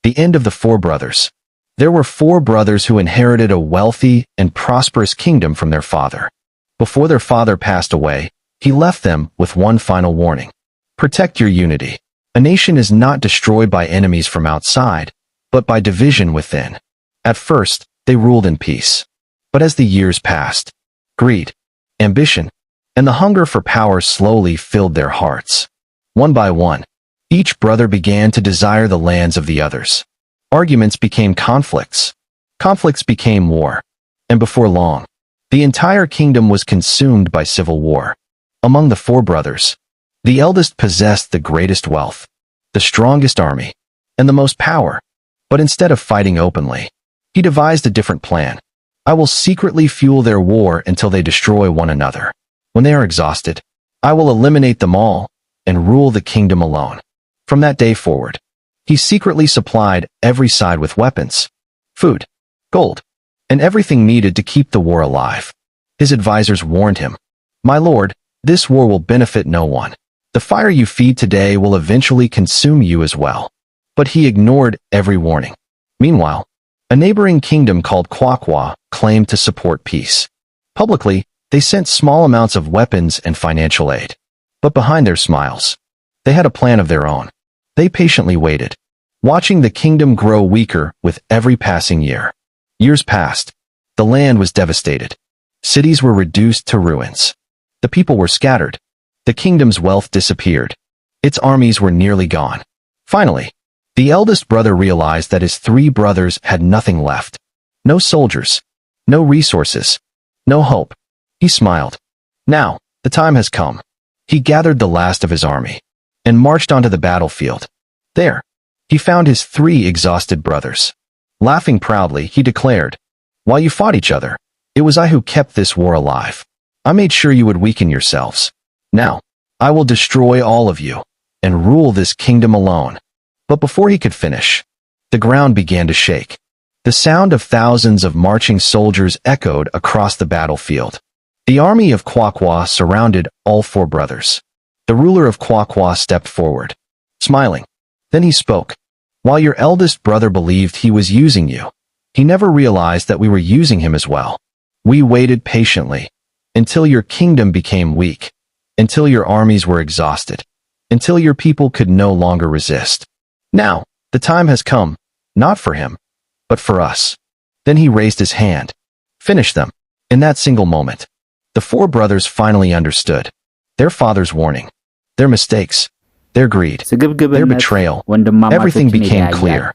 The end of the four brothers. There were four brothers who inherited a wealthy and prosperous kingdom from their father. Before their father passed away, he left them with one final warning. Protect your unity. A nation is not destroyed by enemies from outside, but by division within. At first, they ruled in peace. But as the years passed, greed, ambition, and the hunger for power slowly filled their hearts. One by one, each brother began to desire the lands of the others. Arguments became conflicts. Conflicts became war. And before long, the entire kingdom was consumed by civil war. Among the four brothers, the eldest possessed the greatest wealth, the strongest army, and the most power. But instead of fighting openly, he devised a different plan. I will secretly fuel their war until they destroy one another. When they are exhausted, I will eliminate them all and rule the kingdom alone. From that day forward, he secretly supplied every side with weapons, food, gold, and everything needed to keep the war alive. His advisors warned him, "My lord, this war will benefit no one. The fire you feed today will eventually consume you as well." But he ignored every warning. Meanwhile, a neighboring kingdom called Quaqua claimed to support peace. Publicly, they sent small amounts of weapons and financial aid. But behind their smiles, they had a plan of their own. They patiently waited, watching the kingdom grow weaker with every passing year. Years passed. The land was devastated. Cities were reduced to ruins. The people were scattered. The kingdom's wealth disappeared. Its armies were nearly gone. Finally, the eldest brother realized that his three brothers had nothing left. No soldiers, no resources, no hope. He smiled. Now, the time has come. He gathered the last of his army and marched onto the battlefield. There, he found his three exhausted brothers. Laughing proudly, he declared, "While you fought each other, it was I who kept this war alive. I made sure you would weaken yourselves. Now, I will destroy all of you and rule this kingdom alone." But before he could finish, the ground began to shake. The sound of thousands of marching soldiers echoed across the battlefield. The army of Quaqua surrounded all four brothers. The ruler of Quaqua stepped forward, smiling. Then he spoke. "While your eldest brother believed he was using you, he never realized that we were using him as well. We waited patiently until your kingdom became weak, until your armies were exhausted, until your people could no longer resist. Now, the time has come, not for him, but for us." Then he raised his hand. "Finish them." In that single moment, the four brothers finally understood. Their father's warning, their mistakes, their greed, their betrayal, everything became clear.